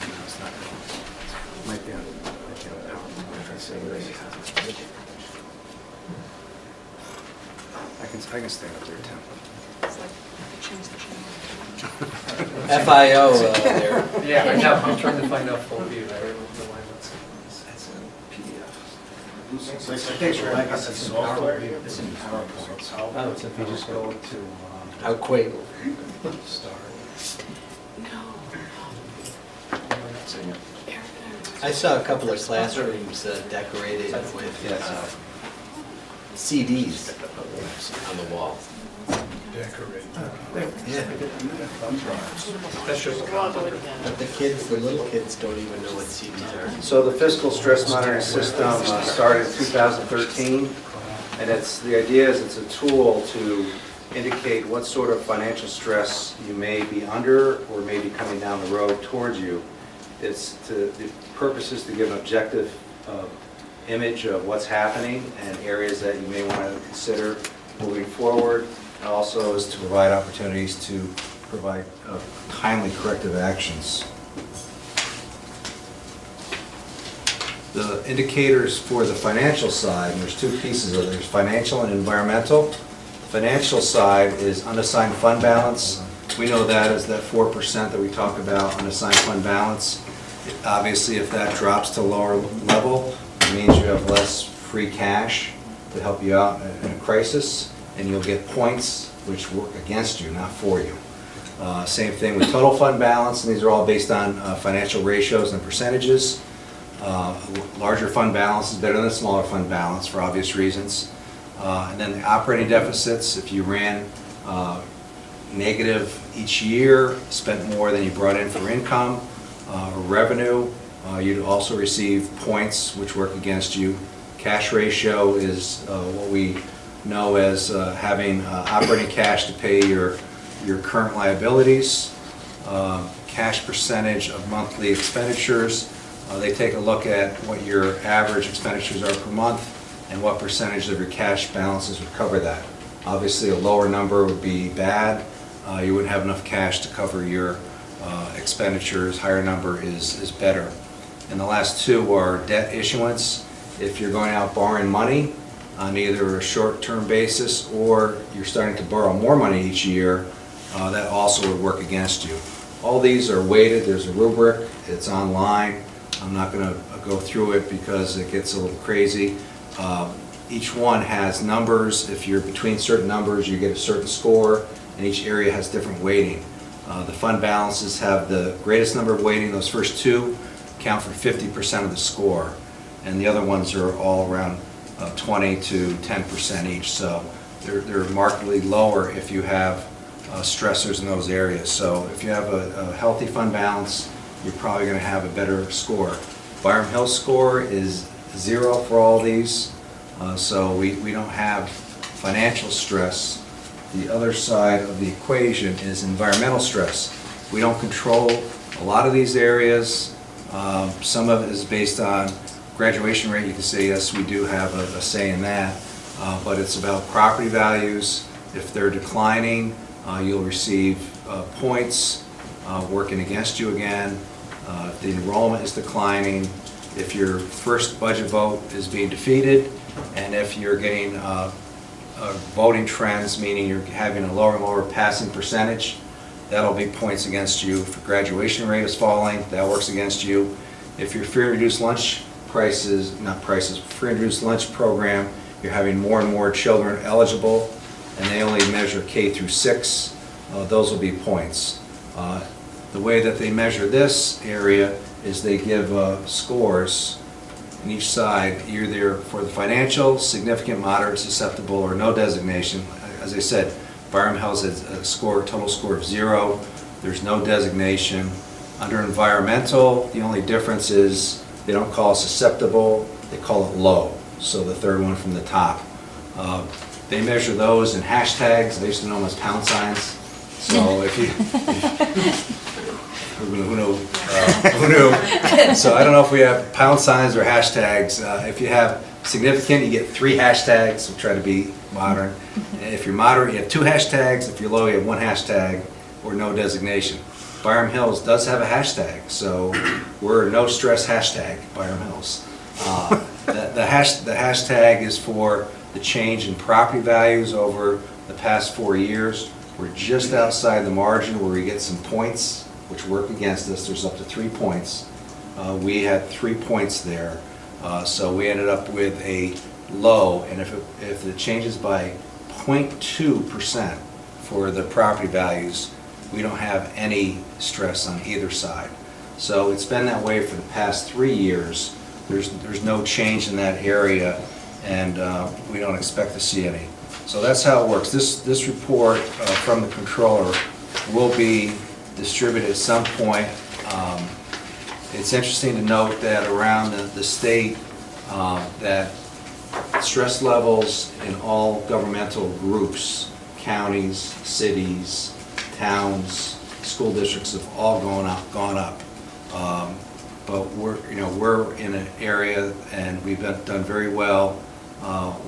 No, it's not. It might be on PowerPoint. I can stand up there, Tim. FIO there. Yeah, I know. I'm trying to find out full view. I don't know why that's a PDF. So I think we're like a software. This is PowerPoint. Oh, so if you just go to How quick. start. I saw a couple of classrooms decorated with CDs on the wall. Yeah. That's just But the little kids don't even know what CDs are. So the fiscal stress monitoring system started in 2013, and the idea is it's a tool to indicate what sort of financial stress you may be under or may be coming down the road towards you. The purpose is to give an objective image of what's happening and areas that you may want to consider moving forward, and also is to provide opportunities to provide timely corrective actions. The indicators for the financial side, and there's two pieces of it. There's financial and environmental. Financial side is unassigned fund balance. We know that as that 4% that we talk about, unassigned fund balance. Obviously, if that drops to lower level, it means you have less free cash to help you out in a crisis, and you'll get points which work against you, not for you. Same thing with total fund balance, and these are all based on financial ratios and percentages. Larger fund balance is better than a smaller fund balance for obvious reasons. And then the operating deficits, if you ran negative each year, spent more than you brought in for income or revenue, you'd also receive points which work against you. Cash ratio is what we know as having operating cash to pay your current liabilities. Cash percentage of monthly expenditures. They take a look at what your average expenditures are per month and what percentage of your cash balances would cover that. Obviously, a lower number would be bad. You wouldn't have enough cash to cover your expenditures. Higher number is better. And the last two are debt issuance. If you're going out borrowing money on either a short-term basis or you're starting to borrow more money each year, that also would work against you. All these are weighted. There's a rubric. It's online. I'm not going to go through it because it gets a little crazy. Each one has numbers. If you're between certain numbers, you get a certain score, and each area has different weighting. The fund balances have the greatest number of weighting. Those first two count for 50% of the score, and the other ones are all around 20 to 10% each. So they're markedly lower if you have stressors in those areas. So if you have a healthy fund balance, you're probably going to have a better score. Byram Hill's score is 0 for all these, so we don't have financial stress. The other side of the equation is environmental stress. We don't control a lot of these areas. Some of it is based on graduation rate. You can say, yes, we do have a say in that, but it's about property values. If they're declining, you'll receive points working against you again. If the enrollment is declining, if your first budget vote is being defeated, and if you're getting voting trends, meaning you're having a lower and lower passing percentage, that'll be points against you. If your graduation rate is falling, that works against you. If your free and reduced lunch prices, not prices, free and reduced lunch program, you're having more and more children eligible, and they only measure K through 6, those will be points. The way that they measure this area is they give scores on each side, either for the financial, significant, moderate, susceptible, or no designation. As I said, Byram Hills has a total score of 0. There's no designation. Under environmental, the only difference is they don't call it susceptible, they call it low. So the third one from the top. They measure those in hashtags. I used to know them as pound signs. So if you... Who knew? So I don't know if we have pound signs or hashtags. If you have significant, you get 3 hashtags. So try to be modern. If you're moderate, you have 2 hashtags. If you're low, you have 1 hashtag or no designation. Byram Hills does have a hashtag, so we're no stress hashtag, Byram Hills. The hashtag is for the change in property values over the past 4 years. We're just outside the margin where we get some points which work against us. There's up to 3 points. We had 3 points there, so we ended up with a low, and if it changes by 0.2% for the property values, we don't have any stress on either side. So it's been that way for the past 3 years. There's no change in that area, and we don't expect to see any. So that's how it works. This report from the controller will be distributed at some point. It's interesting to note that around the state that stress levels in all governmental groups, counties, cities, towns, school districts have all gone up. But we're in an area and we've done very well.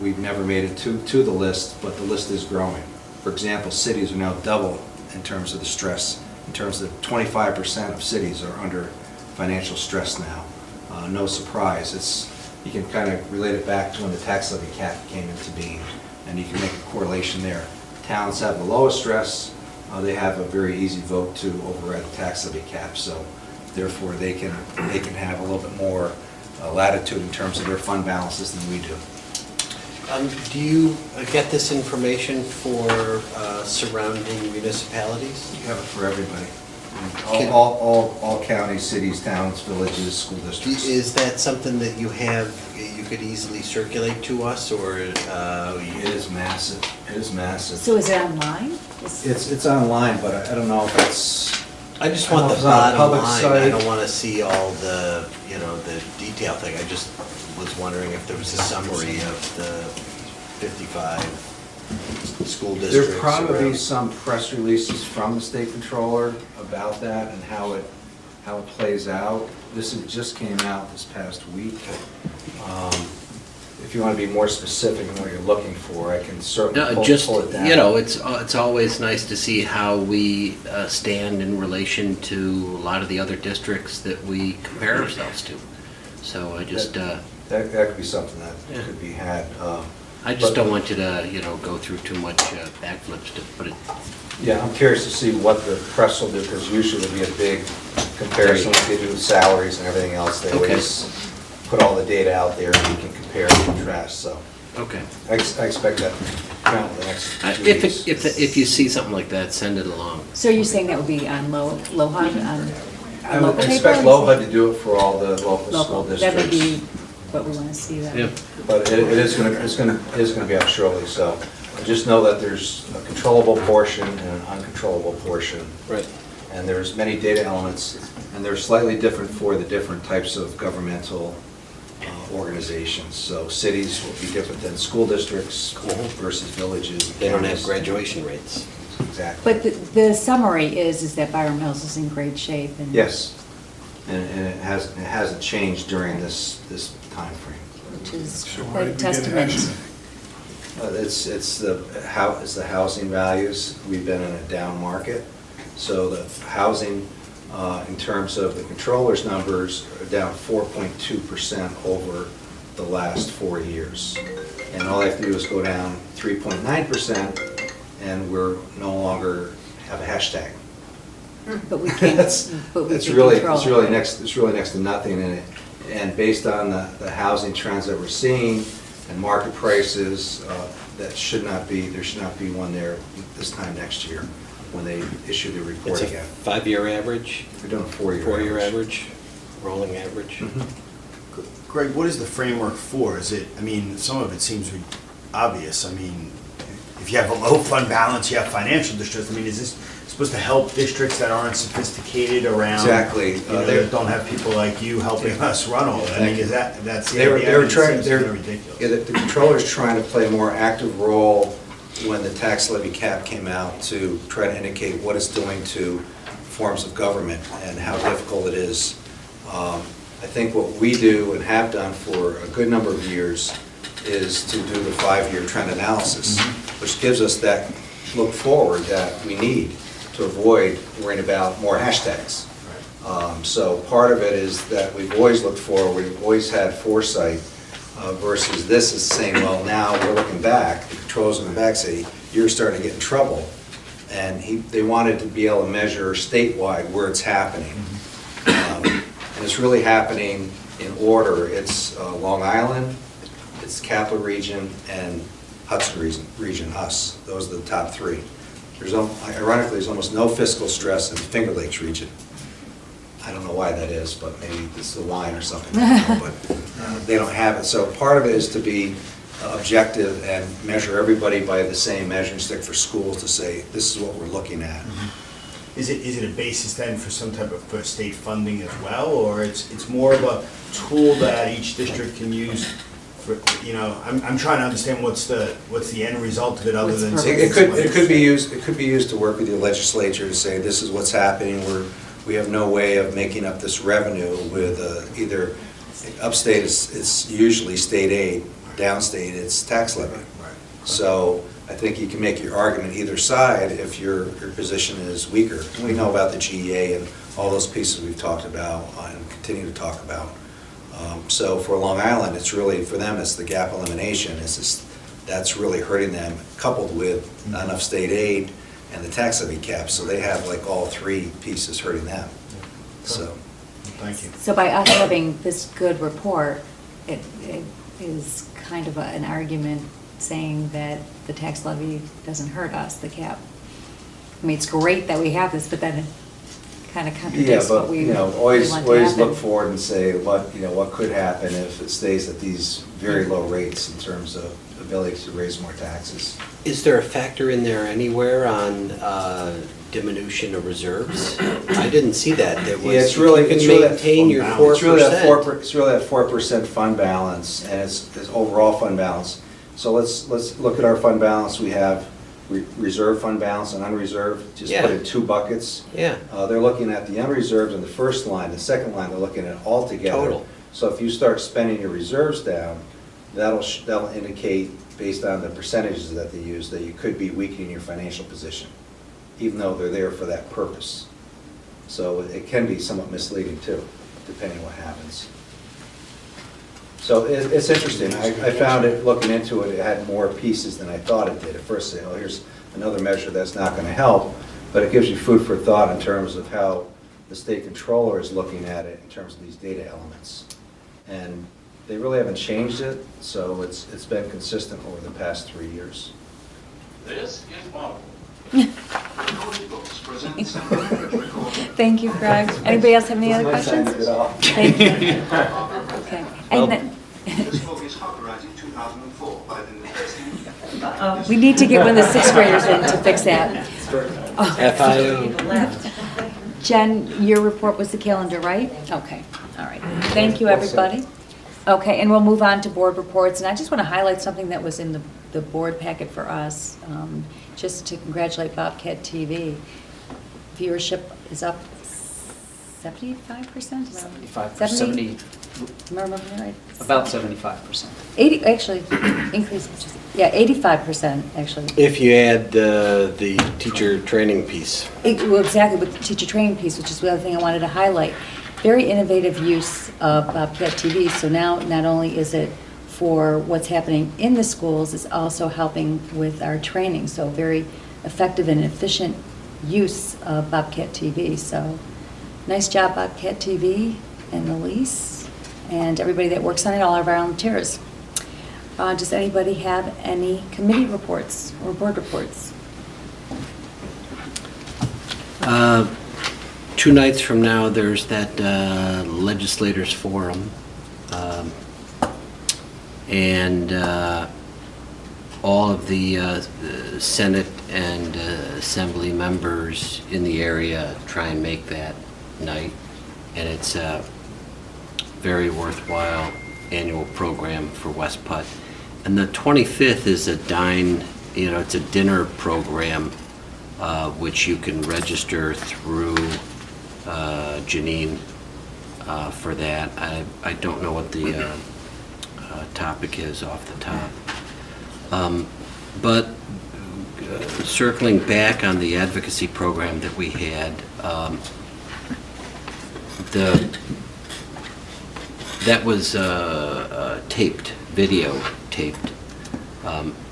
We've never made it to the list, but the list is growing. For example, cities are now double in terms of the stress. In terms of 25% of cities are under financial stress now. no surprise. You can kind of relate it back to when the tax levy cap came into being, and you can make a correlation there. Towns have the lowest stress, they have a very easy vote to override the tax levy cap, so therefore they can have a little bit more latitude in terms of their fund balances than we do. Do you get this information for surrounding municipalities? You have it for everybody. All counties, cities, towns, villages, school districts. Is that something that you could easily circulate to us, or? It is massive. It is massive. So is it online? It's online, but I don't know if it's. I just I don't want know the if it's on a bottom public line. site. I don't want to see all the, the detail thing. I just was wondering if there was a summary of the 55 school districts. There'll probably be around. some press releases from the state controller about that and how it plays out. This just came out this past week. If you want to be more specific in what you're looking for, I can certainly pull it down. It's always nice to see how we stand in relation to a lot of the other districts that we compare ourselves to. So I just, That could be something that Yeah. could be had. I just don't want you to, go through too much backflips to put it. Yeah, I'm curious to see what the press will do, because usually there'll be a big comparison, like they do with salaries and everything else. They Okay. always put all the data out there and you can compare and contrast, so Okay. I expect that to come out in the next 2 If, weeks. if you see something like that, send it along. So you're saying that would be on LoHUD, on I local would paper? expect LoHUD to do it for all the local school Local, that would be districts. what we want to see then. Yeah. But it is going to be up shortly, so just know that there's a controllable portion and an uncontrollable portion. Right. And there's many data elements, and they're slightly different for the different types of governmental organizations. So cities will be different than school districts versus villages. They don't have counties. graduation rates. Exactly. But the summary is that Byram Hills is in great shape and. Yes, and it hasn't changed during this timeframe. Which is So why quite a did we get testament. action? It's the housing values. We've been in a down market, so the housing, in terms of the controller's numbers, are down 4.2% over the last 4 years. And all they have to do is go down 3.9%, and we're no longer have a hashtag. But we can't, but we It's can really control it. next to nothing in it. And based on the housing trends that we're seeing and market prices, there should not be one there this time next year when they issue the report It's a again. 5-year average, We're doing a 4-year. 4-year average, rolling average. Mhm. Greg, what is the framework for? Some of it seems obvious. If you have a low fund balance, you have financial distress. Is this supposed to help districts that aren't sophisticated around? Exactly. That don't have people like you helping us run all that? Thank you. That's the They were idea? trying, It seems kinda ridiculous. yeah, the controller's trying to play a more active role when the tax levy cap came out to try to indicate what it's doing to forms of government and how difficult it is. I think what we do and have done for a good number of years is to do the 5-year trend analysis, which gives us that look forward that we need to avoid worrying about more hashtags. So part of it is that we've always looked forward, we've always had foresight, versus this is saying, well, now we're looking back, the controllers looking back say, you're starting to get in trouble. And they wanted to be able to measure statewide where it's happening. And it's really happening in order. It's Long Island, it's Capital Region, and Hudson region, us. Those are the top 3. Ironically, there's almost no fiscal stress in the Finger Lakes region. I don't know why that is, but maybe it's the wine or something. I don't know, but they don't have it. So part of it is to be objective and measure everybody by the same measuring stick for schools to say, this is what we're looking at. Is it a basis then for some type of for state funding as well, or it's more of a tool that each district can use for, I'm trying to understand what's the end result of it other than What's saying It could be used to work with your legislature to say, this is what's happening, we have no way of making up this revenue with either, upstate it's usually state aid, downstate it's tax levy. So I think you can make your argument either side if your position is weaker. We know about the GEA and all those pieces we've talked about and continue to talk about. So for Long Island, it's really, for them, it's the gap elimination. That's really hurting them, coupled with not enough state aid and the tax levy cap. So they have like all three pieces hurting them. So. Thank you. So by us having this good report, it is kind of an argument saying that the tax levy doesn't hurt us, the cap. I mean, it's great that we have this, but then it kind of Yeah, contradicts what but, we you know, really always want to happen. look forward and say what could happen if it stays at these very low rates in terms of ability to raise more taxes. Is there a factor in there anywhere on diminution of reserves? I didn't see that. There was, Yeah, it's really, you can it's really maintain your 4%. It's really that 4% fund balance, and it's overall fund balance. So let's look at our fund balance. We have reserve fund balance and unreserved, just put in two buckets. Yeah. They're looking at the unreserved in the first line. The second line, they're looking at all together. Total. So if you start spending your reserves down, that'll indicate, based on the percentages that they use, that you could be weakening your financial position, even though they're there for that purpose. So it can be somewhat misleading too, depending on what happens. So it's interesting. I found it, looking into it, it had more pieces than I thought it did. At first, oh, here's another measure that's not going to help, but it gives you food for thought in terms of how the state controller is looking at it in terms of these data elements. And they really haven't changed it, so it's been consistent over the past 3 years. This is Bob. Books presents Thank you, Greg. Anybody else have any other questions? Thank you. Okay. And then, This book is copyrighted 2004 by the University. we need to get one of the sixth graders in to fix that. FIO. Jen, your report was the calendar, right? Okay, all right. Thank you, everybody. Okay, and we'll move on to board reports, and I just want to highlight something that was in the board packet for us, just to congratulate Bobcat TV. Viewership is up 75%? 70, Am I remembering right? about 75%. 80, actually, increase, yeah, 85%, actually. If you add the teacher training piece. Well, exactly, with the teacher training piece, which is the other thing I wanted to highlight. Very innovative use of Bobcat TV. So now, not only is it for what's happening in the schools, it's also helping with our training. So very effective and efficient use of Bobcat TV. So nice job, Bobcat TV and Elise, and everybody that works on it, all our volunteers. Does anybody have any committee reports or board reports? 2 nights from now, there's that legislators forum. And all of the Senate and Assembly members in the area try and make that night. And it's a very worthwhile annual program for West Putt. And the 25th is a it's a dinner program, which you can register through Janine for that. I don't know what the topic is off the top. But circling back on the advocacy program that we had, that was taped, videotaped.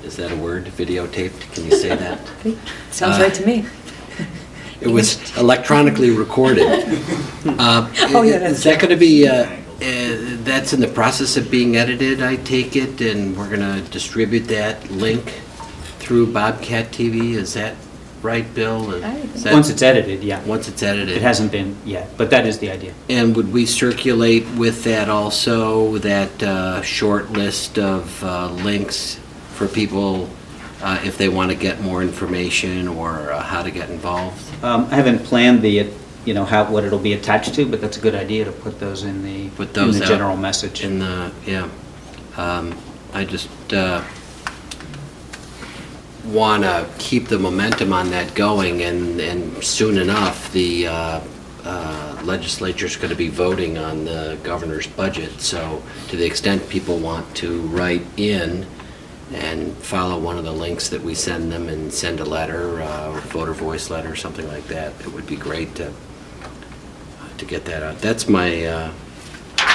Is that a word, videotaped? Can you say that? Sounds right to me. It was electronically recorded. Oh, yeah, that's Is that going to be, that's in the process of being edited, I take it, and we're going to distribute that link through Bobcat TV? Is that right, Bill? Is that- Once it's edited, yeah. Once it's edited. It hasn't been yet, but that is the idea. And would we circulate with that also, that short list of links for people if they want to get more information or how to get involved? I haven't planned what it'll be attached to, but that's a good idea to put those in the out general message. I just want to keep the momentum on that going, and soon enough, the legislature's going to be voting on the governor's budget. So to the extent people want to write in and follow one of the links that we send them and send a letter, or voter voice letter, something like that, it would be great to get that out. That's my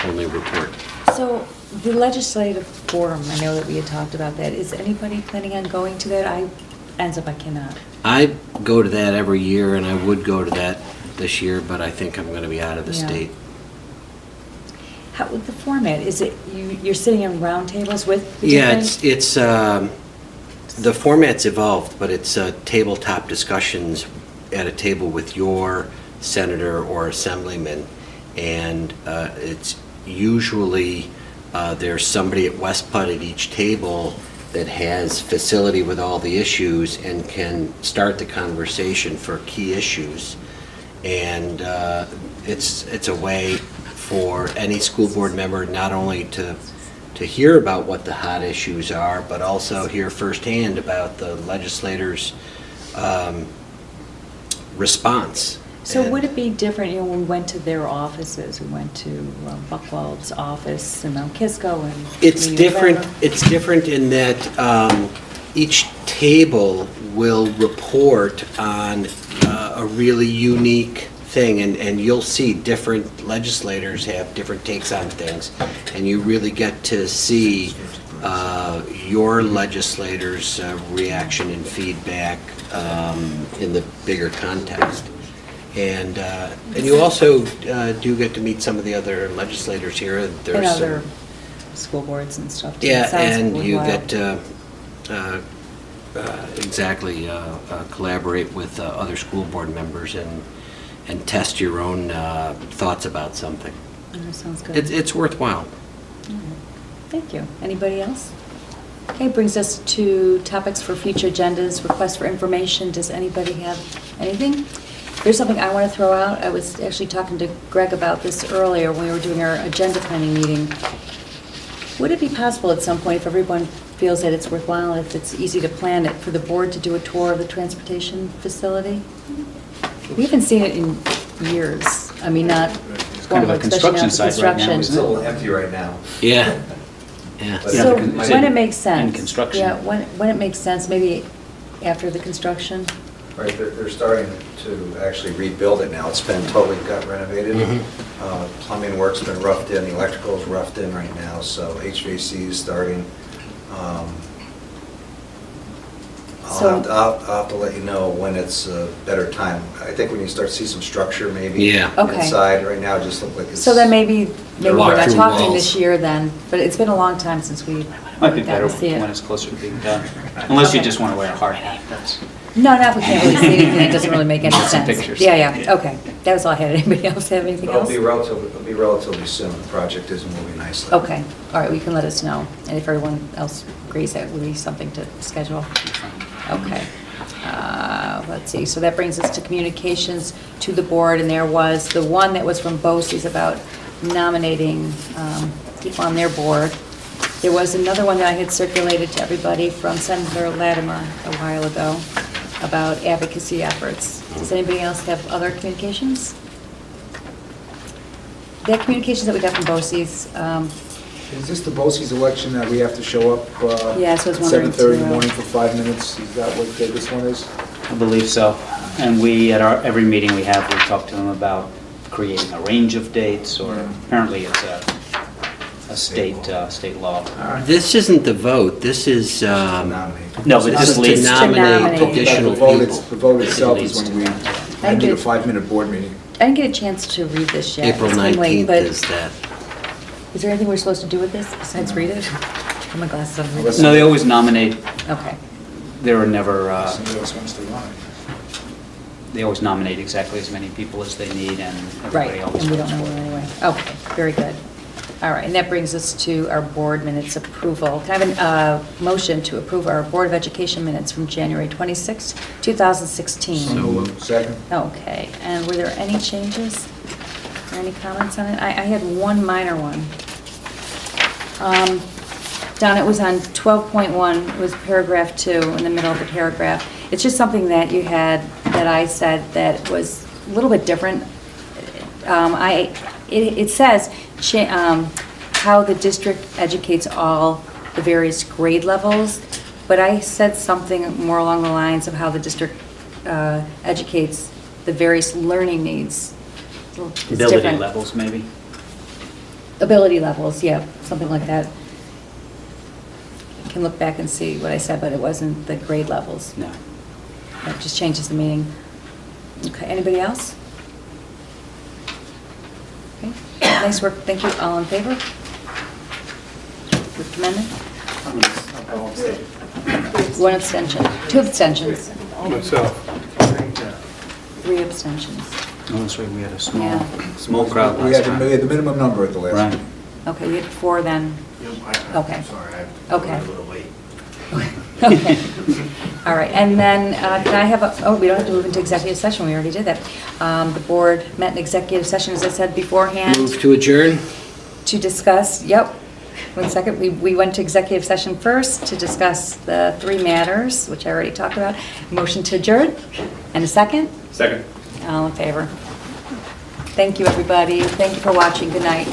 only report. So the legislative forum, I know that we had talked about that. Is anybody planning on going to that? Ends up I cannot. I go to that every year, and I would go to that this year, but I think I'm going to be out of the Yeah. state. How, the format, is it, you're sitting in round tables with the Yeah, different- the format's evolved, but it's tabletop discussions at a table with your senator or assemblyman, and it's usually, there's somebody at West Putt at each table that has facility with all the issues and can start the conversation for key issues. And it's a way for any school board member not only to hear about what the hot issues are, but also hear firsthand about the legislators' response. So And would it be different, you know, when we went to their offices, we went to Buckwald's office in Mount Kisco and... It's meeting with different, them? it's different in that each table will report on a really unique thing, and you'll see different legislators have different takes on things, and you really get to see your legislators' reaction and feedback in the bigger context. And you also do get to meet some of the other legislators here. And There's some- other school boards and stuff. too. Yeah, It sounds and you worthwhile. get to exactly collaborate with other school board members and test your own thoughts about something. That sounds good. It's worthwhile. All right. Thank you. Anybody else? Okay, brings us to topics for future agendas, requests for information. Does anybody have anything? There's something I want to throw out. I was actually talking to Greg about this earlier when we were doing our agenda planning meeting. Would it be possible at some point, if everyone feels that it's worthwhile, if it's easy to plan it, for the board to do a tour of the transportation facility? We haven't seen it in years. I mean, not... It's kind of a especially construction not site right now, construction. It's a little empty right now. Yeah, yeah. But- So Yeah, when it makes sense. in construction. Yeah, when it makes sense, maybe after the construction. Right, they're starting to actually rebuild it now. It's been totally gut renovated. Mhm. Plumbing work's been roughed in, the electrical is roughed in right now, so HVAC is starting. So- I'll have to let you know when it's a better time. I think when you start to see some structure maybe Yeah. Okay. inside, right now it just looks like it's... So then maybe we're not Walk-through talking walls. this year then, but it's been a long time since we Might be got better to see when it. it's closer to being done. Unless you Okay. just want to wear a hard hat, that's... No, not if we can't really see anything, it doesn't really make any Some sense. pictures. Yeah, okay. That was all I had. Anybody else have anything It'll else? be relatively soon. The project is moving nicely. Okay, all right, we can let us know. And if everyone else agrees, that would be something to schedule. Okay. Let's see, so that brings us to communications to the board, and there was the one that was from BOCES about nominating people on their board. There was another one that I had circulated to everybody from Senator Latimer a while ago about advocacy efforts. Does anybody else have other communications? The communications that we got from BOCES, Is this the BOCES election that we have to show up Yeah, so I was at wondering 7:30 in the too. morning for 5 minutes? Is that what this one is? I believe so. And we, at every meeting we have, we talk to them about creating a range of dates, or apparently it's a state law. This isn't the vote, this is, Nominate. No, but this this is to leads... nominate nominate. additional The vote, people. the vote itself is leads when we to- I do a did- 5-minute board meeting. I didn't get a chance to read this yet. April It's been late, 19th but is that. is there anything we're supposed to do with this besides read it? Put my glasses on. Unless- No, they always nominate, Okay. there were never, Somebody else wants to run it. they always nominate exactly as many people as they need, and Right, everybody always and we votes don't know for it. anyway. Okay, very good. All right, and that brings us to our board minutes approval. Can I have a motion to approve our Board of Education minutes from January 26, 2016? So moved. Second? Okay, and were there any changes or any comments on it? I had one minor one. Don, it was on 12.1, it was paragraph 2, in the middle of the paragraph. It's just something that you had, that I said that was a little bit different. It says how the district educates all the various grade levels, but I said something more along the lines of how the district educates the various learning needs. It's Ability different. levels, maybe? ability levels, yeah, something like that. I can look back and see what I said, but it wasn't the grade levels. No. That just changes the meaning. Okay, anybody else? Okay, nice work, thank you. All in favor? With amendment? One abstention, 2 abstentions, Myself. 3 abstentions. Oh, that's right, we had a Yeah. small crowd We last had time. the minimum number at the last Right. meeting. Okay, you had 4 then. Okay. Sorry, Okay. a little late. Okay. All right, and then can I have, we don't have to move into executive session, we already did that. The board met in executive session, as I said beforehand, Move to adjourn? to discuss, yep, one second, we went to executive session first to discuss the 3 matters, which I already talked about. Motion to adjourn, and a second? Second. All in favor? Thank you, everybody, thank you for watching, good night.